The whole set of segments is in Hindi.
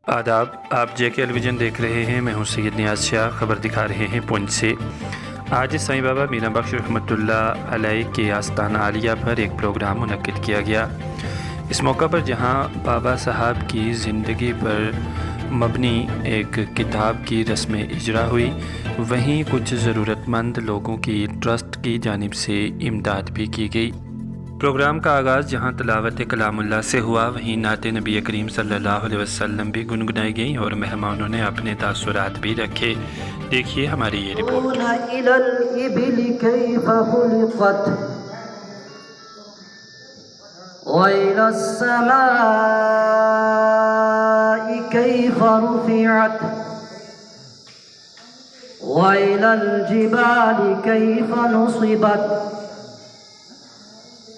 आदाब, आप JK टेलीविज़न देख रहे हैं। मैं हूं सैयद नियाज़ शाह। ख़बर दिखा रहे हैं पुंछ से। आज साईं बाबा मीरा बख्श रहमतुल्लाह अलैह के आस्ताना आलिया पर एक प्रोग्राम मुनक्किद किया गया। इस मौका पर जहां बाबा साहब की ज़िंदगी पर मबनी एक किताब की रस्म इजरा हुई, वहीं कुछ ज़रूरतमंद लोगों की ट्रस्ट की जानिब से इमदाद भी की गई। प्रोग्राम का आगाज़ जहां तिलावत कलामुल्लाह से हुआ, वहीं नाते नबी करीम सल्लल्लाहु अलैहि वसल्लम भी गुनगुनाई गई और मेहमानों ने अपने तासुरात भी रखे। देखिए हमारी ये रिपोर्ट।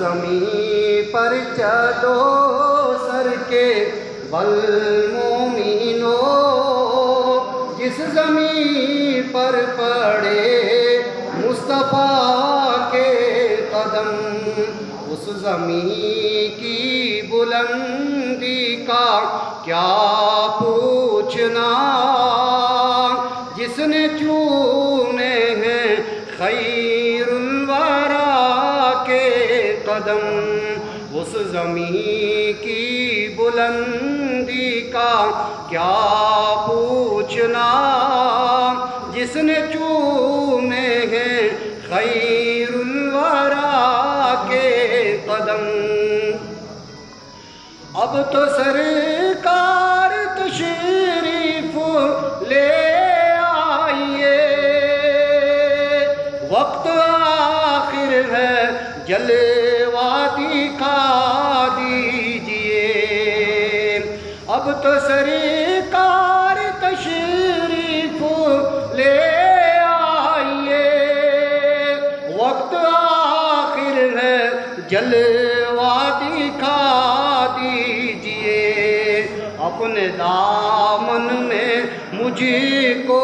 ज़मीं पर चलो सर के बल मोमिनो, जिस ज़मीं पर पड़े मुस्तफ़ा के कदम, उस ज़मीं की बुलंदी का क्या पूछना। जिसने चूमे हैं खैरुल वरा के कदम, उस ज़मीं की बुलंदी का क्या पूछना। जिसने चूमे हैं खैरुल वरा के कदम, अब तो सरकार तशरीफ ले आइए, वक्त आखिर है जलवा दिखा दीजिए। अब तो सरकार तशरीफ ले आइए, वक्त आखिर है जलवा दिखा दीजिए। अपने दामन में मुझको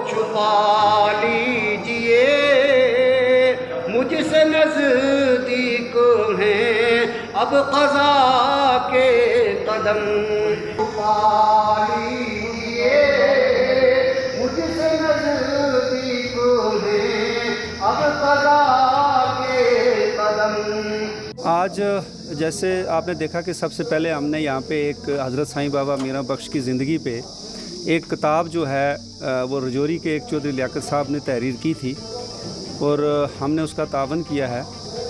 छुपा लीजिए, मुझसे नज़दीक हैं अब क़ज़ा के कदम। छुपा लीजिए, मुझसे नज़दीक हैं अब क़ज़ा के कदम। आज जैसे आपने देखा कि सबसे पहले हमने यहाँ पे एक हज़रत साईं बाबा मीरा बख्श की ज़िंदगी पे एक किताब जो है वो रजौरी के एक चौधरी लियाकत साहब ने तहरीर की थी और हमने उसका तावन किया है।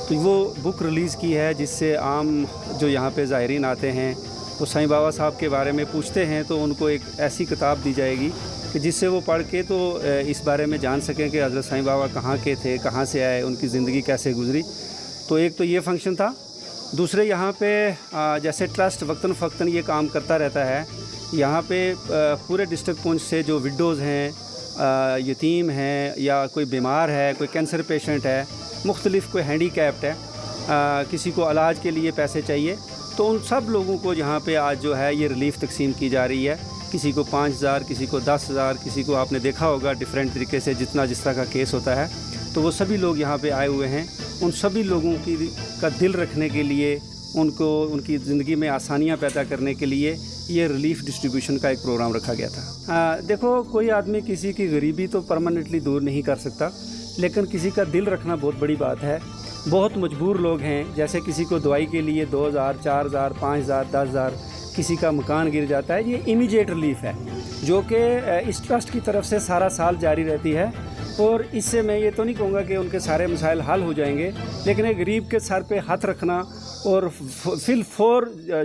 तो वो बुक रिलीज़ की है, जिससे आम जो यहाँ पे ज़ायरीन आते हैं वो साईं बाबा साहब के बारे में पूछते हैं, तो उनको एक ऐसी किताब दी जाएगी कि जिससे वो पढ़ के तो इस बारे में जान सकें कि हज़रत साईं बाबा कहाँ के थे, कहाँ से आए, उनकी ज़िंदगी कैसे गुजरी। तो एक तो ये फंक्शन था। दूसरे यहाँ पे जैसे ट्रस्ट वक्तन फ़क्तन ये काम करता रहता है। यहाँ पे पूरे डिस्ट्रिक्ट पुंछ से जो विडोज़ हैं, यतीम हैं, या कोई बीमार है, कोई कैंसर पेशेंट है, मुख्तलिफ़ कोई हैंडीकैप्ड है, किसी को इलाज के लिए पैसे चाहिए, तो उन सब लोगों को यहाँ पे आज जो है ये रिलीफ़ तकसीम की जा रही है। किसी को 5,000, किसी को 10,000, किसी को आपने देखा होगा डिफरेंट तरीके से जितना जिस तरह का केस होता है। तो वो सभी लोग यहाँ पे आए हुए हैं। उन सभी लोगों का दिल रखने के लिए, उनको उनकी ज़िंदगी में आसानियाँ पैदा करने के लिए ये रिलीफ़ डिस्ट्रीब्यूशन का एक प्रोग्राम रखा गया था। देखो, कोई आदमी किसी की गरीबी तो परमानेंटली दूर नहीं कर सकता, लेकिन किसी का दिल रखना बहुत बड़ी बात है। बहुत मजबूर लोग हैं, जैसे किसी को दवाई के लिए 2,000, 4,000, 5,000, 10,000, किसी का मकान गिर जाता है। ये इमीडिएट रिलीफ है जो कि इस ट्रस्ट की तरफ से सारा साल जारी रहती है। और इससे मैं ये तो नहीं कहूँगा कि उनके सारे मसाइल हल हो जाएंगे, लेकिन एक गरीब के सर पे हाथ रखना और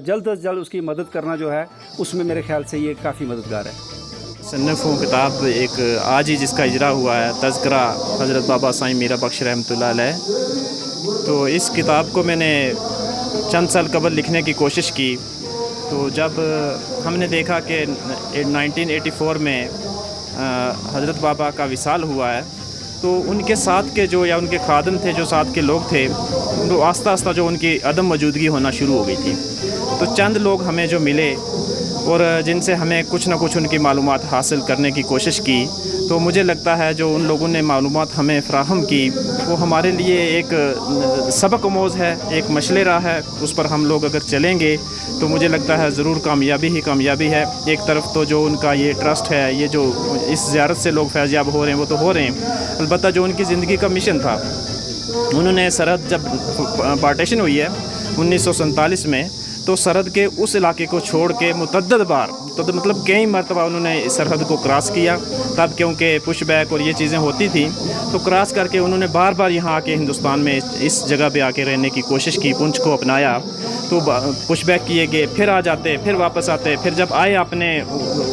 जल्द अज जल्द उसकी मदद करना जो है उसमें मेरे ख्याल से ये काफ़ी मददगार है। सन्नफ़ों किताब एक आज ही जिसका इजरा हुआ है, तज़किरा हज़रत बाबा साईं मीरा बख्श रहमतुल्लाह अलैह। तो इस किताब को मैंने चंद साल कबल लिखने की कोशिश की, तो जब हमने देखा कि 1984 में हज़रत बाबा का विसाल हुआ है, तो उनके साथ के जो या उनके खादम थे, जो साथ के लोग थे, तो आस्ता आस्ता जो उनकी अदम मौजूदगी होना शुरू हो गई थी। तो चंद लोग हमें जो मिले और जिनसे हमें कुछ ना कुछ उनकी मालूमात हासिल करने की कोशिश की, तो मुझे लगता है जो उन लोगों ने मालूमात हमें फ़राहम की वो हमारे लिए एक सबक आमोज़ है, एक मशले राह है। उस पर हम लोग अगर चलेंगे तो मुझे लगता है ज़रूर कामयाबी ही कामयाबी है। एक तरफ तो जो उनका ये ट्रस्ट है, ये जो इस ज़ियारत से लोग फैज़याब हो रहे हैं वो तो हो रहे हैं, अलबत्ता जो उनकी ज़िंदगी का मिशन था, उन्होंने सरहद जब पार्टीशन हुई है 1947 में, तो सरहद के उस इलाके को छोड़ के मुतअद्दिद बार, तो मतलब कई मरतबा उन्होंने सरहद को क्रॉस किया। तब क्योंकि पुश बैक और ये चीज़ें होती थी, तो क्रॉस करके उन्होंने बार बार यहाँ आके हिंदुस्तान में इस जगह पे आके रहने की कोशिश की, पुंछ को अपनाया। तो पुश बैक किए गए, फिर आ जाते, फिर वापस आते, फिर जब आए अपने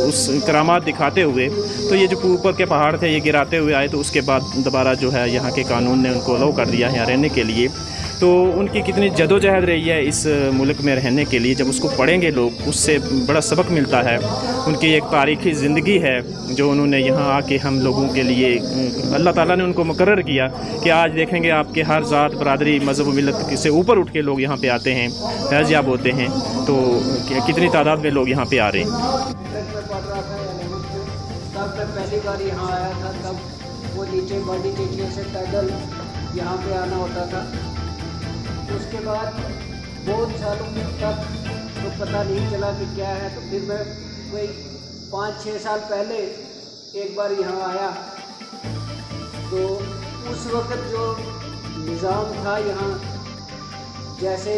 उस करामात दिखाते हुए, तो ये जो ऊपर के पहाड़ थे ये गिराते हुए आए, तो उसके बाद दोबारा जो है यहाँ के कानून ने उनको अलाउ कर दिया यहाँ रहने के लिए। तो उनकी कितनी जदोजहद रही है इस मुल्क में रहने के लिए, जब उसको पढ़ेंगे लोग उससे बड़ा सबक मिलता है। उनकी एक तारीख़ी ज़िंदगी है जो उन्होंने यहाँ आके हम लोगों के लिए, अल्लाह ताला ने उनको मुकर्रर किया कि आज देखेंगे आपके हर ज़ात बरादरी मज़हब मिलत से ऊपर उठ के लोग यहाँ पे आते हैं, फैज़याब होते हैं। तो कितनी तादाद में लोग यहाँ पे आ रहे हैं। तब मैं पहली बार यहाँ आया था, तब वो नीचे बॉडी नीचे से पैदल यहाँ पे आना होता था। उसके बाद बहुत सालों तक तो पता नहीं चला कि क्या है। तो फिर मैं कोई 5-6 साल पहले एक बार यहाँ आया, तो उस वक़्त जो निज़ाम था यहाँ, जैसे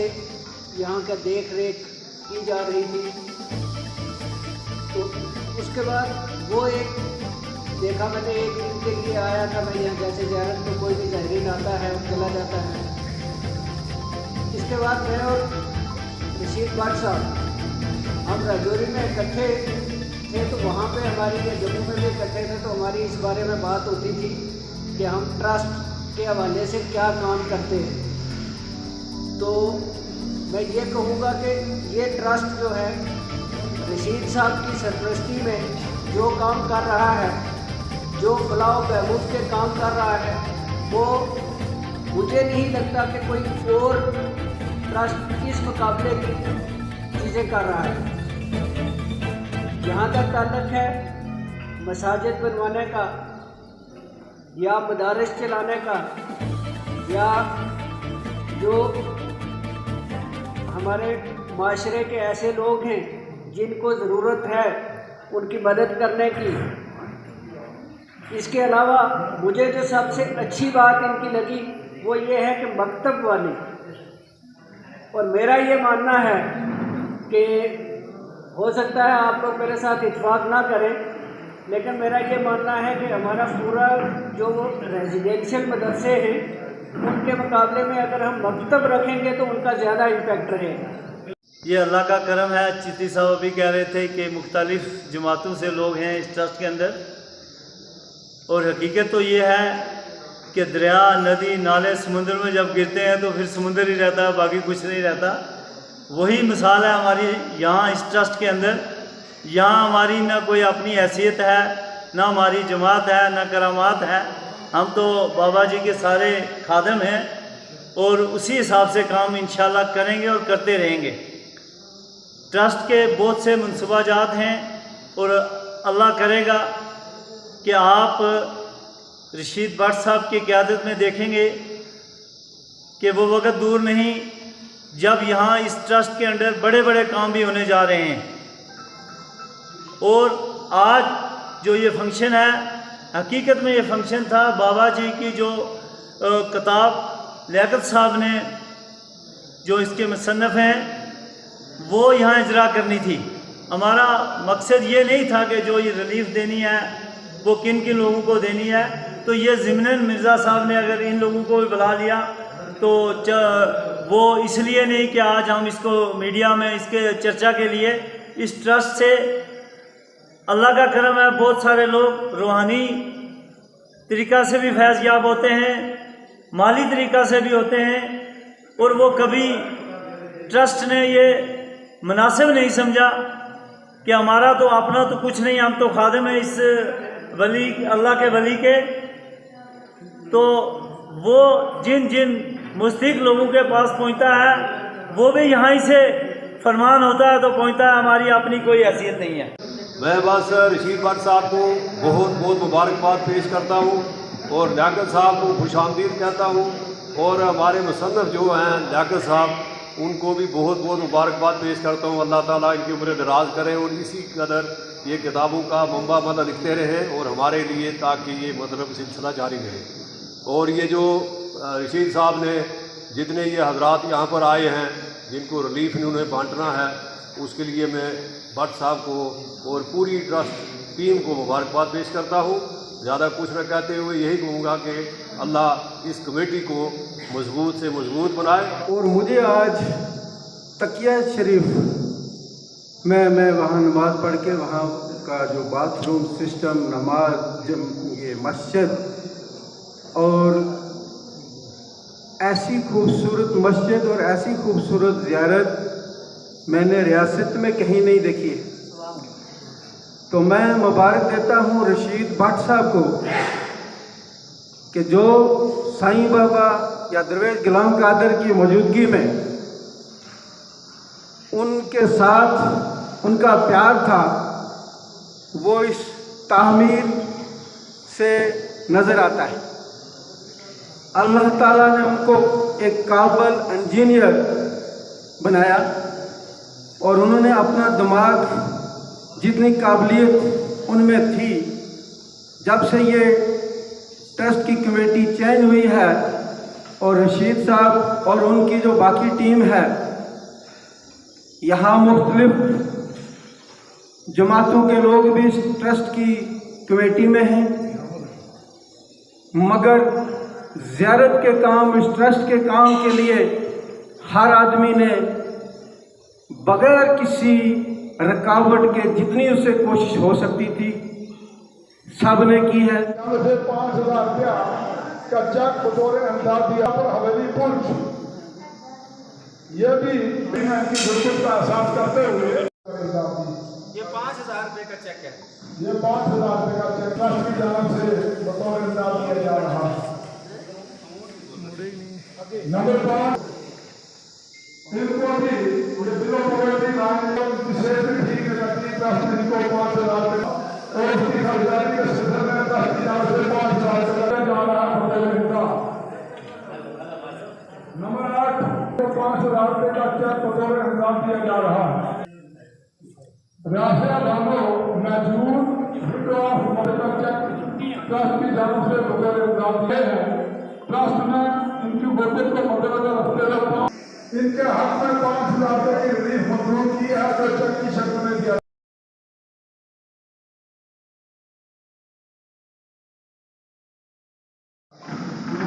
यहाँ का देख रेख की जा रही थी, तो उसके बाद वो एक देखा मैंने, एक दिन के लिए आया था मैं यहाँ। जैसे ज़ियारत तो कोई भी ज़ायरीन आता है और चला जाता है। इसके बाद मैं और रशीद भाट साहब हम राजौरी में इकट्ठे थे, तो वहाँ पे हमारी, या जम्मू में भी इकट्ठे थे, तो हमारी इस बारे में बात होती थी कि हम ट्रस्ट के हवाले से क्या काम करते हैं। तो मैं ये कहूँगा कि ये ट्रस्ट जो है रशीद साहब की सरपरस्ती में जो काम कर रहा है, जो फलाह बहबूद के काम कर रहा है, वो मुझे नहीं लगता कि कोई और ट्रस्ट इस मुकाबले की चीज़ें कर रहा है। जहाँ तक ताल्लुक़ है मसाजिद बनवाने का या मदारिस चलाने का, या जो हमारे माशरे के ऐसे लोग हैं जिनको ज़रूरत है उनकी मदद करने की, इसके अलावा मुझे जो सबसे अच्छी बात इनकी लगी वो ये है कि मकतब वाली, और मेरा ये मानना है कि हो सकता है आप लोग मेरे साथ इत्फाक ना करें, लेकिन मेरा ये मानना है कि हमारा पूरा जो रेजिडेंशियल मदरसे हैं उनके मुकाबले में अगर हम मकतब रखेंगे तो उनका ज़्यादा इम्पैक्ट रहेगा। ये अल्लाह का करम है। चिश्ती साहब भी कह रहे थे कि मुख्तलिफ़ जमातों से लोग हैं इस ट्रस्ट के अंदर, और हकीकत तो ये है कि दरिया, नदी, नाले समुद्र में जब गिरते हैं तो फिर समुद्र ही रहता है, बाकी कुछ नहीं रहता। वही मिसाल है हमारी यहाँ इस ट्रस्ट के अंदर। यहाँ हमारी ना कोई अपनी हैसियत है, ना हमारी जमात है, ना करामात है। हम तो बाबा जी के सारे खादम हैं और उसी हिसाब से काम इंशाल्लाह करेंगे और करते रहेंगे। ट्रस्ट के बहुत से मनसूबाजात हैं और अल्लाह करेगा कि आप रशीद भट्ट साहब की क़यादत में देखेंगे कि वो वक्त दूर नहीं जब यहाँ इस ट्रस्ट के अंदर बड़े बड़े काम भी होने जा रहे हैं। और आज जो ये फंक्शन है, हकीकत में ये फंक्शन था बाबा जी की जो किताब लियाकत साहब ने जो इसके मुसन्नफ़ हैं वो यहाँ इजरा करनी थी। हमारा मकसद ये नहीं था कि जो ये रिलीफ देनी है वो किन किन लोगों को देनी है। तो ये ज़िमनन मिर्ज़ा साहब ने अगर इन लोगों को भी बुला लिया तो वो इसलिए नहीं कि आज हम इसको मीडिया में इसके चर्चा के लिए, इस ट्रस्ट से अल्लाह का करम है, बहुत सारे लोग रूहानी तरीक़ा से भी फैज़ याब होते हैं, माली तरीक़ा से भी होते हैं। और वो कभी ट्रस्ट ने ये मुनासिब नहीं समझा कि हमारा तो अपना तो कुछ नहीं, हम तो खादिम हैं इस वली, अल्लाह के वली के। तो वो जिन जिन मुस्तहिक़ लोगों के पास पहुंचता है वो भी यहाँ ही से फरमान होता है तो पहुंचता है, हमारी अपनी कोई हैसियत नहीं है। मैं बस रशीद भट्ट साहब को बहुत बहुत मुबारकबाद पेश करता हूँ और लियाकत साहब को खुशामदीद कहता हूँ, और हमारे मुसन्निफ़ जो हैं लियाकत साहब उनको भी बहुत बहुत मुबारकबाद पेश करता हूँ। अल्लाह ताला इनकी उम्र दराज करे और इसी कदर ये किताबों का मंबा मतलब लिखते रहें और हमारे लिए, ताकि ये मतलब सिलसिला जारी रहे। और ये जो रशीद साहब ने जितने ये हजरात यहाँ पर आए हैं जिनको रिलीफ इन्होंने बांटना है, उसके लिए मैं भट्ट साहब को और पूरी ट्रस्ट टीम को मुबारकबाद पेश करता हूँ। ज़्यादा कुछ न कहते हुए यही कहूँगा कि अल्लाह इस कमेटी को मजबूत से मजबूत बनाए। और मुझे आज तकिया शरीफ मैं वहाँ नमाज़ पढ़ के वहाँ का जो बाथरूम सिस्टम, नमाज, ये मस्जिद, और ऐसी खूबसूरत मस्जिद और ऐसी खूबसूरत ज़ियारत मैंने रियासत में कहीं नहीं देखी। तो मैं मुबारक देता हूँ रशीद भट्ट साहब को कि जो साईं बाबा या दरवेश गुलाम कादर की मौजूदगी में उनके साथ उनका प्यार था, वो इस तामीर से नज़र आता है। अल्लाह ताला ने उनको एक काबिल इंजीनियर बनाया और उन्होंने अपना दिमाग, जितनी काबिलियत उनमें थी, जब से ये ट्रस्ट की कमेटी चेंज हुई है और रशीद साहब और उनकी जो बाकी टीम है यहाँ मुख्तलिफ जमातों के लोग भी इस ट्रस्ट की कमेटी में हैं, मगर ज़ियारत के काम, इस ट्रस्ट के काम के लिए हर आदमी ने बगैर किसी रुकावट के जितनी उससे कोशिश हो सकती थी सब ने की है। से 5,000 रुपया का चेक बतौर अंदाज दिया पर हवेली पुंछ, ये भी इनकी जरूरत का एहसास करते हुए ये 5,000 रुपये का चेक है, ये 5,000 रुपये का चेक ट्रस्ट की जानब से बतौर अंदाज दिया जा रहा है। नंबर 5, इनको भी बिलो पॉवर्टी लाइन से भी ठीक करती ट्रस्ट इनको 5,000 रुपये और उसकी खरीदारी के सिलसिले में ट्रस्ट की जानब से 5,000 रुपये जा रहा है। नंबर 8, 5,000 रुपये का चेक बतौर अंदाज दिया जा रहा है। राशिया बानो मैजूर ऑफ मदद चेक ट्रस्ट की जानब से बतौर अंदाज दिए हैं। ट्रस्ट ने इनकी बजट को मद्देनजर रखते हुए इनके हक में 5,000 रुपये की रिलीफ मंजूर की है जो चेक की शक्ल में दिया।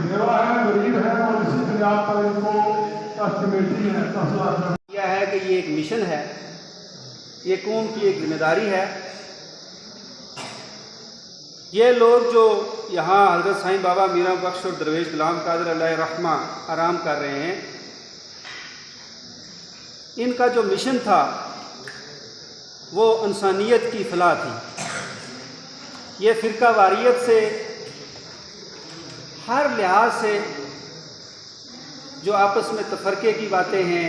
सेवा है, गरीब है और इसी बुनियाद पर इनको ट्रस्ट कमेटी है 10,000 यह है कि ये एक मिशन है, ये कौम की एक जिम्मेदारी है। ये लोग जो यहाँ हज़रत साईं बाबा मीरा बख्श और दरवेश गुलाम कादर अलैहि रहमा आराम कर रहे हैं, इनका जो मिशन था वो इंसानियत की फलाह थी। ये फ़िरका वारियत से हर लिहाज से जो आपस में तफरके की बातें हैं,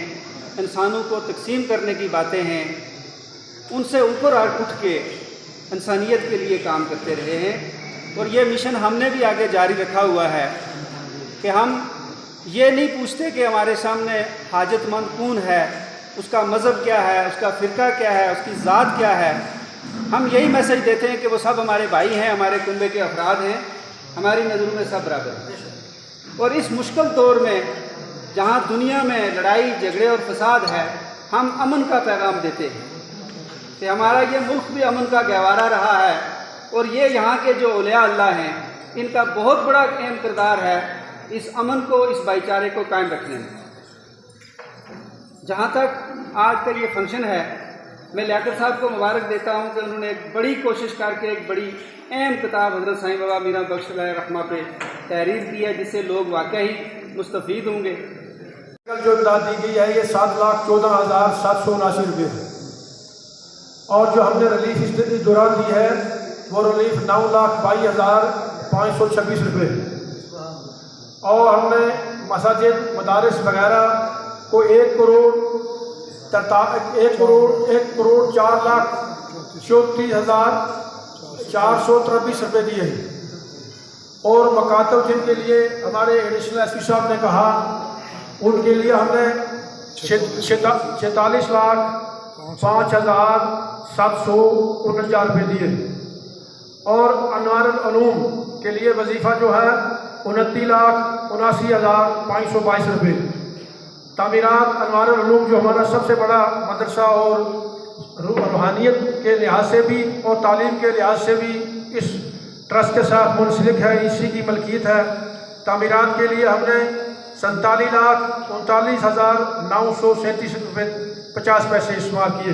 इंसानों को तकसीम करने की बातें हैं, उनसे ऊपर उठ के इंसानियत के लिए काम करते रहे हैं। और ये मिशन हमने भी आगे जारी रखा हुआ है कि हम ये नहीं पूछते कि हमारे सामने हाजतमंद कौन है, उसका मज़हब क्या है, उसका फ़िरका क्या है, उसकी ज़ात क्या है। हम यही मैसेज देते हैं कि वो सब हमारे भाई हैं, हमारे कुंबे के अफराद हैं, हमारी नज़रों में सब बराबर हैं। और इस मुश्किल दौर में जहाँ दुनिया में लड़ाई झगड़े और फसाद है, हम अमन का पैगाम देते हैं कि हमारा ये मुल्क भी अमन का गहवारा रहा है। और ये यहाँ के जो औलिया अल्लाह हैं, इनका बहुत बड़ा अहम किरदार है इस अमन को, इस भाईचारे को कायम रखने में। जहाँ तक आज का ये फंक्शन है, मैं लियाकत साहब को मुबारक देता हूँ कि उन्होंने एक बड़ी कोशिश करके एक बड़ी अहम किताब हज़रत साईं बाबा मीरा बख्श रहमा पे तहरीर की है, जिससे लोग वाकई मुस्तफ़ीद होंगे। जो इमदाद दी गई है ये 7,14,779 रुपये है, और जो हमने रिलीफ इस दौरान दी है वो रिलीफ 9,22,526 रुपये है। और हमने मसाजिद मदारिस वगैरह को 1,04,34,423 रुपये दिए हैं। और मकातब जिनके लिए हमारे एडिशनल एसपी साहब ने कहा, उनके लिए हमने 46,05,749 रुपये दिए। और अनवारुल उलूम के लिए वजीफ़ा जो है 29,79,522 रुपये। तामीरात अनवारुल उलूम जो हमारा सबसे बड़ा मदरसा और रूहानियत के लिहाज से भी और तालीम के लिहाज से भी इस ट्रस्ट के साथ मुंसलिक है, इसी की मलकियत है। तामीरात के लिए हमने 47,39,937 रुपये 50 पैसे इस्तेमाल किए।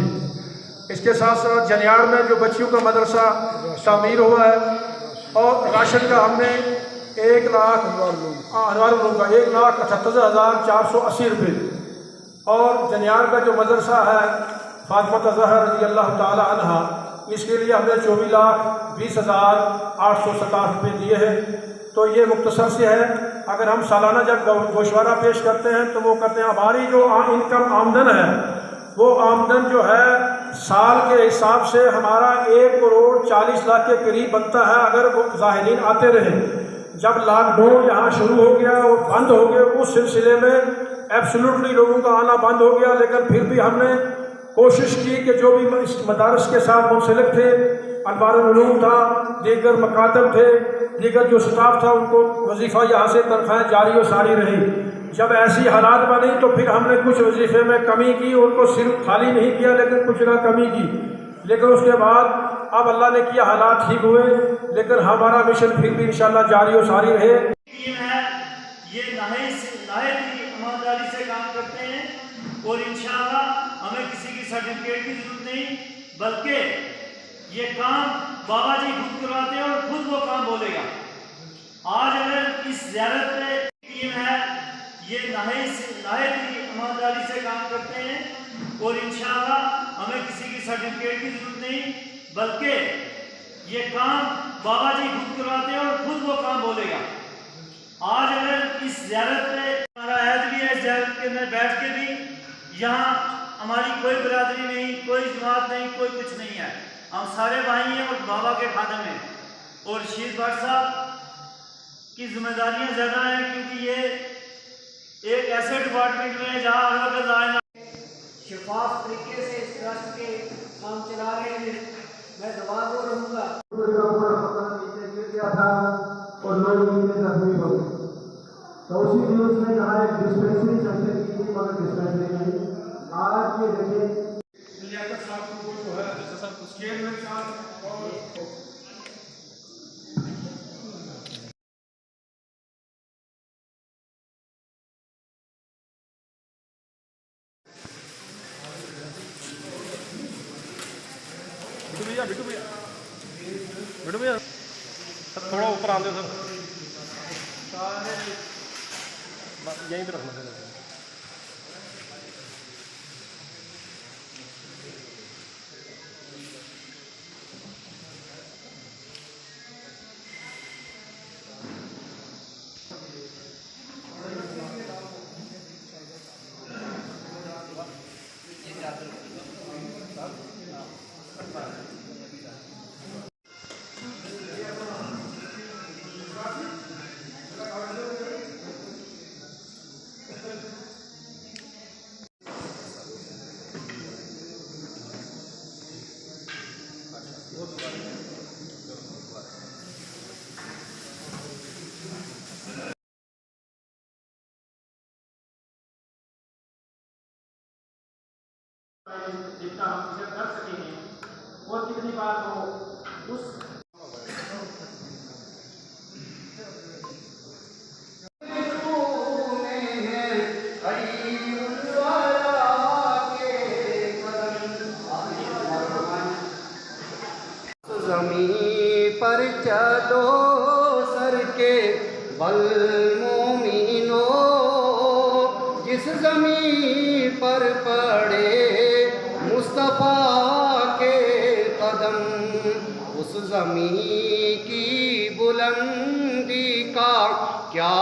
इसके साथ साथ जनियाड़ में जो बच्चियों का मदरसा तामीर हुआ है, और राशन का हमने 1,78,480 रुपये। और जनियाड़ का जो मदरसा है फातिमा ज़हरा रज़ी अल्लाह ताला अन्हा, इसके लिए हमने 24,20,867 रुपये दिए हैं। तो ये मुख्तसर से है। अगर हम सालाना जब गोशवारा पेश करते हैं तो वो कहते हैं हमारी जो इनकम आमदन है वो आमदन जो है साल के हिसाब से हमारा 1,40,00,000 के करीब बनता है, अगर वो ज़ाहिरीन आते रहे। जब लॉकडाउन यहाँ शुरू हो गया और बंद हो गया, उस सिलसिले में एब्सोल्युटली लोगों का आना बंद हो गया, लेकिन फिर भी हमने कोशिश की कि जो भी मदारस के साथ मुंसलिक थे, अनवारुल उलूम था, दीगर मकातब थे, दीगर जो स्टाफ था, उनको वजीफ़ा यहाँ से तनख्वाहें जारी और सारी रही। जब ऐसी हालात बनी तो फिर हमने कुछ वजीफ़े में कमी की, उनको सिर्फ खाली नहीं किया लेकिन कुछ ना कमी की। लेकिन उसके बाद अब अल्लाह ने किया, हालात ठीक हुए, लेकिन हमारा मिशन फिर भी इंशाअल्लाह जारी और सारी रहे। टीम है ये नाहिद ईमानदारी से काम करते हैं, और इंशाअल्लाह हमें किसी की सर्टिफिकेट की जरूरत नहीं, बल्कि ये काम बाबा जी खुद करवाते हैं और खुद वो काम बोलेगा। आज अगर इस ज़ियारत पे टीम है ये नाहिद ईमानदारी से काम करते हैं, और इंशाअल्लाह हमें किसी की सर्टिफिकेट की जरूरत नहीं, बल्कि ये काम बाबा जी खुद करवाते हैं और खुद वो काम बोलेगा। आज अगर इस ज़ियारत पे हमारा ऐद भी है, इस ज़ियारत के अंदर बैठ के भी यहाँ हमारी कोई बरादरी नहीं, कोई जमात नहीं, कोई कुछ नहीं है, हम सारे भाई हैं और बाबा के खादम हैं। और रशीद भट्ट साहब की जिम्मेदारियां ज़्यादा हैं, क्योंकि ये एक ऐसे डिपार्टमेंट में है जहाँ हर वक्त लाइन शफाफ तरीके से इस ट्रस्ट के काम चला रहे हैं। मैं दुआ को रहूँगा। और लोग जख्मी हो गए, तो उसी दिन उसने कहा एक डिस्पेंसरी चलते की थी, मगर डिस्पेंसरी नहीं। आज ये देखिए लियाकत साहब को जो है चेयरमैन साहब और बिट्टू भैया सर थोड़ा ऊपर आते सर, यहीं पे रखना सर। जितना हम इसे कर सके हैं और कितनी बार वो उस Allah पर चलो सर के बल मोमिनो, जिस ज़मीं पर पड़े मुस्तफ़ा के कदम, उस ज़मीं की बुलंदी का क्या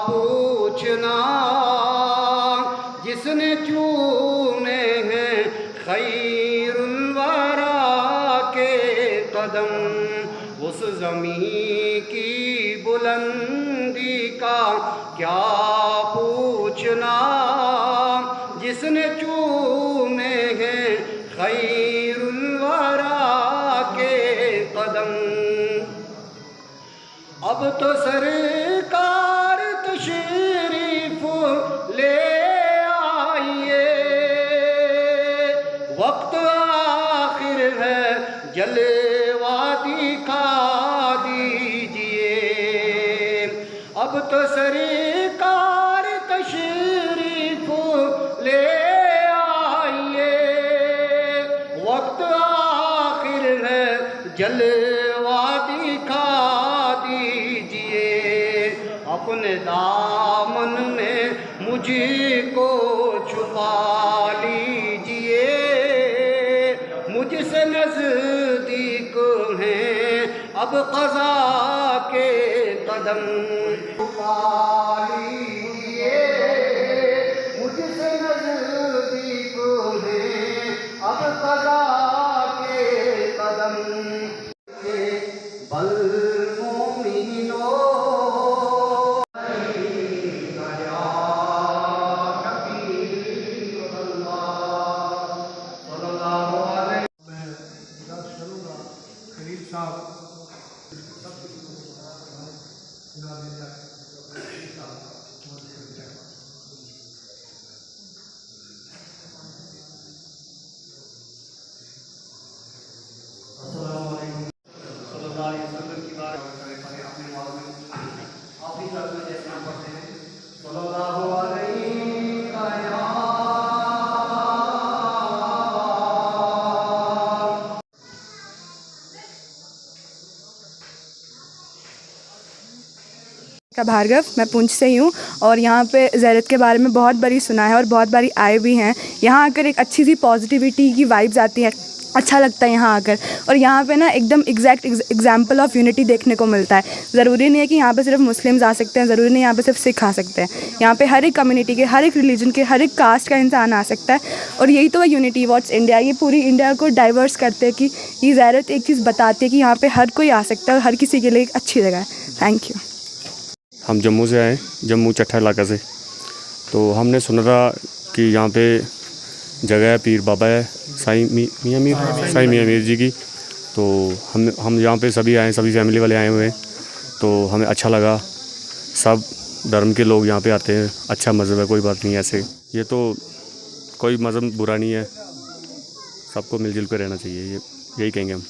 पूछना, जिसने चूमे हैं खैरुल वरा के कदम, उस ज़मीं की बुलंदी का क्या पूछना, जिसने चूमे हैं खैरुल वरा के कदम। अब तो सरकार तशरीफ ले आइए, वक्त आखिर है जलवा दिखा दीजिए। अब तो सरकार तशरीफ ले आइए, वक्त आखिर है जलवा दिखा दीजिए। अपने दामन में मुझको छुपा लीजिए, मुझसे नज़दीक हैं अब क़ज़ा के कदम। छुपा लीजिए, मुझसे नज़दीक हैं अब क़ज़ा के कदम। बल मोमिनो भार्गव, मैं पुंछ से ही हूँ और यहाँ पे ज़ैरत के बारे में बहुत बारी सुना है और बहुत बारी आए भी हैं। यहाँ आकर एक अच्छी सी पॉजिटिविटी की वाइब्स आती है, अच्छा लगता है यहाँ आकर। और यहाँ पे ना एकदम एग्जैक्ट एग्जाम्पल ऑफ यूनिटी देखने को मिलता है। ज़रूरी नहीं है कि यहाँ पे सिर्फ मुस्लिम्स आ सकते हैं, ज़रूरी नहीं यहाँ पे सिर्फ सिख आ सकते हैं। यहाँ पे हर एक कम्युनिटी के, हर एक रिलीजन के, हर एक कास्ट का इंसान आ सकता है। और यही तो है यूनिटी व्हाट्स इंडिया। ये पूरी इंडिया को डाइवर्स करते हैं कि ये ज़ैरत एक चीज़ बताती है कि यहाँ पर हर कोई आ सकता है और हर किसी के लिए एक अच्छी जगह है। Thank you. हम जम्मू से आए, जम्मू चट्ठा इलाका से। तो हमने सुना था कि यहाँ पे जगह है, पीर बाबा है, साईं मियाँ मीर जी की। तो हम यहाँ पे सभी आए, सभी फैमिली वाले आए हुए हैं। तो हमें अच्छा लगा, सब धर्म के लोग यहाँ पे आते हैं। अच्छा मज़हब है, कोई बात नहीं है ऐसे। ये तो कोई मज़हब बुरा नहीं है, सबको मिलजुल कर रहना चाहिए, यही कहेंगे हम।